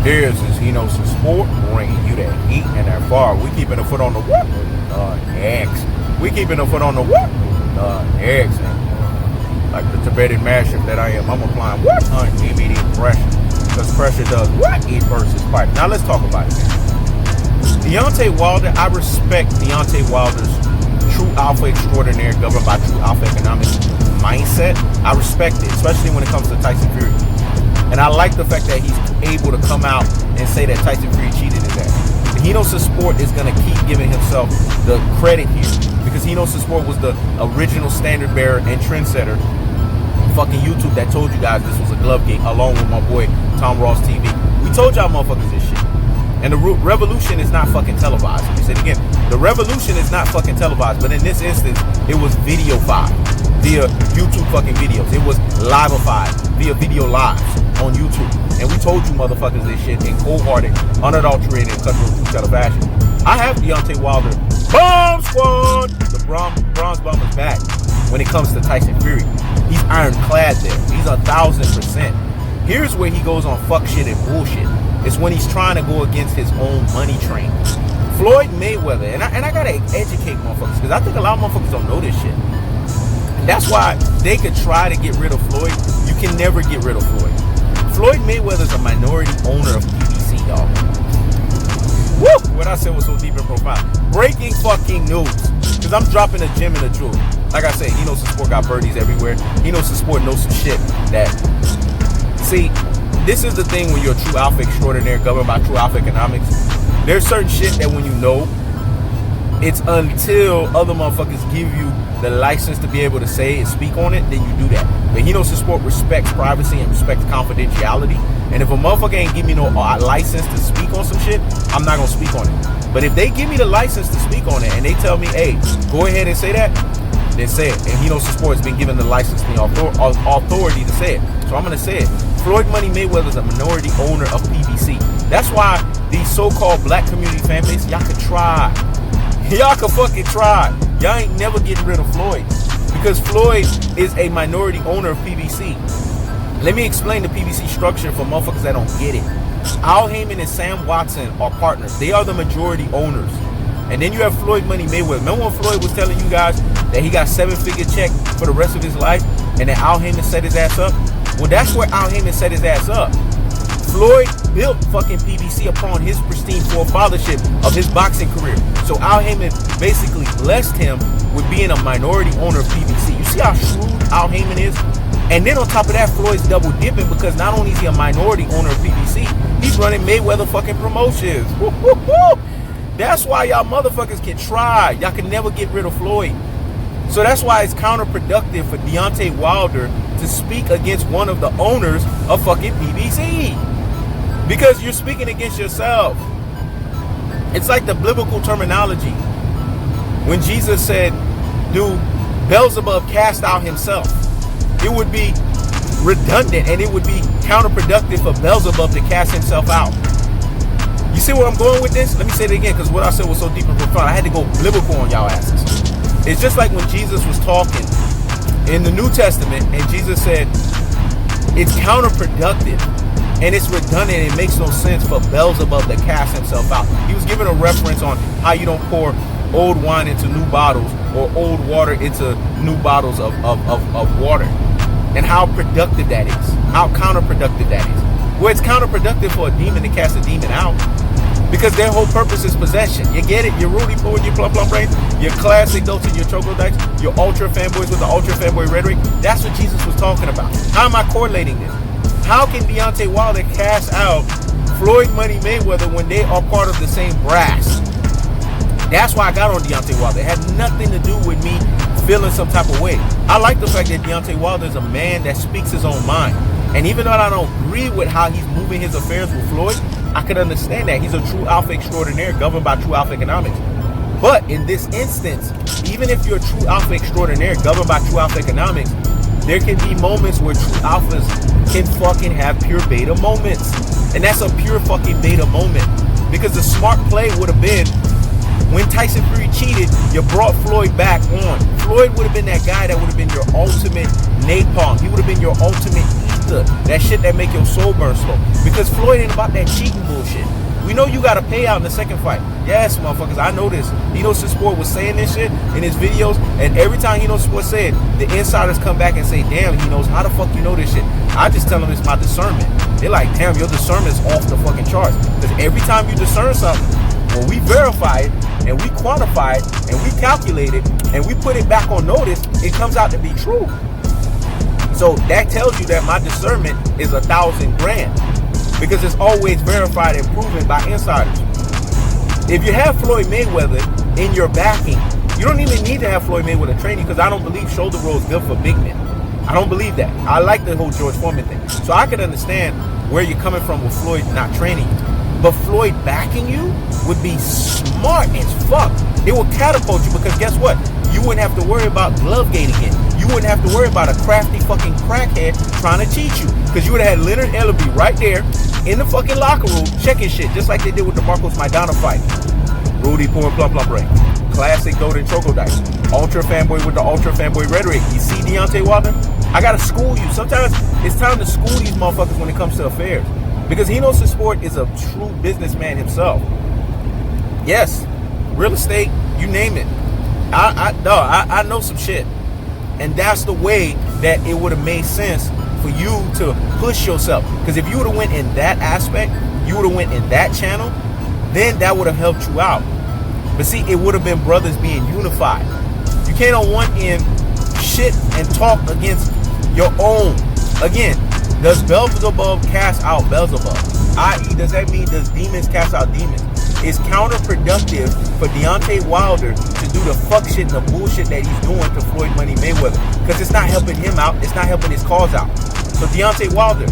Here's his Henos in Sport, bringing you that heat and that far. We keeping a foot on the what? X. We keeping a foot on the what? X. Like the Tibetan mastiff that I am, I'm applying what? Immediate pressure. Because pressure does what? It bursts his pipe. Now let's talk about it. Deontay Wilder, I respect Deontay Wilder's true alpha extraordinaire governed by true alpha economics mindset. I respect it, especially when it comes to Tyson Fury. And I like the fact that he's able to come out and say that Tyson Fury cheated his ass. Henos in Sport is going to keep giving himself the credit here because Henos in Sport was the original standard bearer and trendsetter. Fucking YouTube that told you guys this was a glove gate, along with my boy Tom Ross TV. We told y'all motherfuckers this shit. And the revolution is not fucking televised. Let me say it again. The revolution is not fucking televised, but in this instance, it was videofied via YouTube fucking videos. It was livefied via video lives on YouTube. And we told you motherfuckers this shit in cold-hearted, unadulterated, cutthroat two-seller fashion. I have Deontay Wilder. Bomb Squad! The bronze bomb is back when it comes to Tyson Fury. He's ironclad there. He's 1,000%. Here's where he goes on fuck shit and bullshit. It's when he's trying to go against his own money train. Floyd Mayweather, and I gotta educate motherfuckers, because I think a lot of motherfuckers don't know this shit. That's why they could try to get rid of Floyd. You can never get rid of Floyd. Floyd Mayweather's a minority owner of PBC, y'all. Woo! What I said was so deep and profound. Breaking fucking news. Because I'm dropping a gem in a jewel. Like I said, Henos in Sport got birdies everywhere. Henos in Sport knows some shit that... See, this is the thing when you're a true alpha extraordinaire governed by true alpha economics. There's certain shit that when you know, it's until other motherfuckers give you the license to be able to say and speak on it, then you do that. But Henos in Sport respects privacy and respects confidentiality. And if a motherfucker ain't give me no license to speak on some shit, I'm not gonna speak on it. But if they give me the license to speak on it and they tell me, hey, go ahead and say that, then say it. And Henos in Sport has been given the license and the authority to say it. So I'm gonna say it. Floyd Money Mayweather is a minority owner of PBC. That's why these so-called black community fan base, y'all could try. Y'all could fucking try. Y'all ain't never getting rid of Floyd. Because Floyd is a minority owner of PBC. Let me explain the PBC structure for motherfuckers that don't get it. Al Heyman and Sam Watson are partners. They are the majority owners. And then you have Floyd Money Mayweather. Remember when Floyd was telling you guys that he got 7-figure check for the rest of his life and then Al Heyman set his ass up? Well, that's where Al Heyman set his ass up. Floyd built fucking PBC upon his pristine forefathership of his boxing career. So Al Heyman basically blessed him with being a minority owner of PBC. You see how shrewd Al Heyman is? And then on top of that, Floyd's double dipping because not only is he a minority owner of PBC, he's running Mayweather fucking promotions. Woo, woo, woo. That's why y'all motherfuckers can try. Y'all can never get rid of Floyd. So that's why it's counterproductive for Deontay Wilder to speak against one of the owners of fucking PBC. Because you're speaking against yourself. It's like the biblical terminology. When Jesus said, do Beelzebub cast out himself? It would be redundant and it would be counterproductive for Beelzebub to cast himself out. You see where I'm going with this? Let me say it again because what I said was so deep and profound. I had to go biblical on y'all asses. It's just like when Jesus was talking in the New Testament and Jesus said, it's counterproductive and it's redundant and it makes no sense for Beelzebub to cast himself out. He was giving a reference on how you don't pour old wine into new bottles or old water into new bottles of water. And how productive that is. How counterproductive that is. Well, it's counterproductive for a demon to cast a demon out. Because their whole purpose is possession. You get it? Your Rudy Poo and your Plum Plum brains, your classic Dolce, your troglodytes, your ultra fanboys with the ultra fanboy rhetoric. That's what Jesus was talking about. How am I correlating this? How can Deontay Wilder cast out Floyd Money Mayweather when they are part of the same brass? That's why I got on Deontay Wilder. It had nothing to do with me feeling some type of way. I like the fact that Deontay Wilder is a man that speaks his own mind. And even though I don't agree with how he's moving his affairs with Floyd, I could understand that. He's a true alpha extraordinaire governed by true alpha economics. But in this instance, even if you're a true alpha extraordinaire governed by true alpha economics, there can be moments where true alphas can fucking have pure beta moments. And that's a pure fucking beta moment. Because the smart play would have been when Tyson Fury cheated, you brought Floyd back on. Floyd would have been that guy that would have been your ultimate napalm. He would have been your ultimate nectar, that shit that make your soul burn slow. Because Floyd ain't about that cheating bullshit. We know you got to pay out in the second fight. Yes, motherfuckers, I know this. Hino Sport was saying this shit in his videos, and every time Hino Sport said, the insiders come back and say, damn, he knows how the fuck you know this shit. I just tell them it's my discernment. They're like, damn, your discernment's off the fucking charts. Because every time you discern something, when we verify it, and we quantify it, and we calculate it, and we put it back on notice, it comes out to be true. So that tells you that my discernment is 1,000 grand. Because it's always verified and proven by insiders. If you have Floyd Mayweather in your backing, you don't even need to have Floyd Mayweather training, because I don't believe shoulder roll is good for big men. I don't believe that. I like the whole George Foreman thing. So I can understand where you're coming from with Floyd not training you. But Floyd backing you would be smart as fuck. It would catapult you, because guess what? You wouldn't have to worry about glove gate again. You wouldn't have to worry about a crafty fucking crackhead trying to cheat you. Because you would have had Leonard Ellerby right there in the fucking locker room checking shit, just like they did with the Marcos Maidana fight. Rudy pouring plum brain. Classic Golden Troglodytes. Ultra fanboy with the ultra fanboy rhetoric. You see Deontay Wilder? I gotta school you. Sometimes it's time to school these motherfuckers when it comes to affairs. Because Hino Sport is a true businessman himself. Yes, real estate, you name it. I know some shit. And that's the way that it would have made sense for you to push yourself. Because if you would have went in that aspect, you would have went in that channel, then that would have helped you out. But see, it would have been brothers being unified. You can't on one end shit and talk against your own. Again, does Beelzebub cast out Beelzebub? I.e., does that mean does demons cast out demons? It's counterproductive for Deontay Wilder to do the fuck shit and the bullshit that he's doing to Floyd Money Mayweather. Because it's not helping him out. It's not helping his cause out. So Deontay Wilder,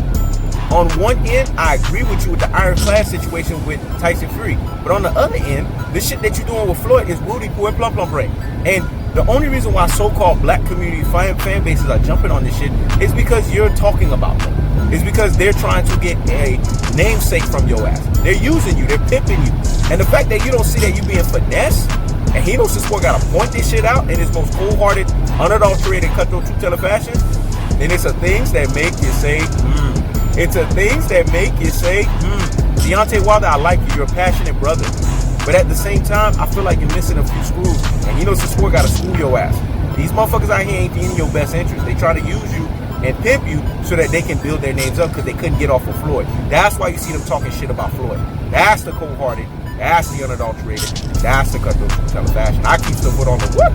on one end, I agree with you with the ironclad situation with Tyson Fury. But on the other end, the shit that you're doing with Floyd is Rudy Poo Plum Plum Break. And the only reason why so-called black community fan bases are jumping on this shit is because you're talking about them. It's because they're trying to get a namesake from your ass. They're using you. They're pimping you. And the fact that you don't see that you being finesse, and Hino Sport got to point this shit out in his most cold-hearted, unadulterated, cutthroat, true-teller fashion, then it's the things that make you say, It's the things that make you say, Deontay Wilder, I like you. You're a passionate brother. But at the same time, I feel like you're missing a few screws. And Hino Sport got to school your ass. These motherfuckers out here ain't in your best interest. They try to use you and pimp you so that they can build their names up because they couldn't get off of Floyd. That's why you see them talking shit about Floyd. That's the cold-hearted. That's the unadulterated. That's the cutthroat fashion. I keep the foot on the what?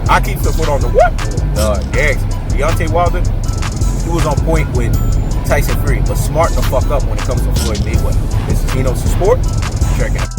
I keep the foot on the what? Deontay Wilder, he was on point with Tyson Fury, but smart the fuck up when it comes to Floyd Mayweather. This is Hino Sport. Check it out.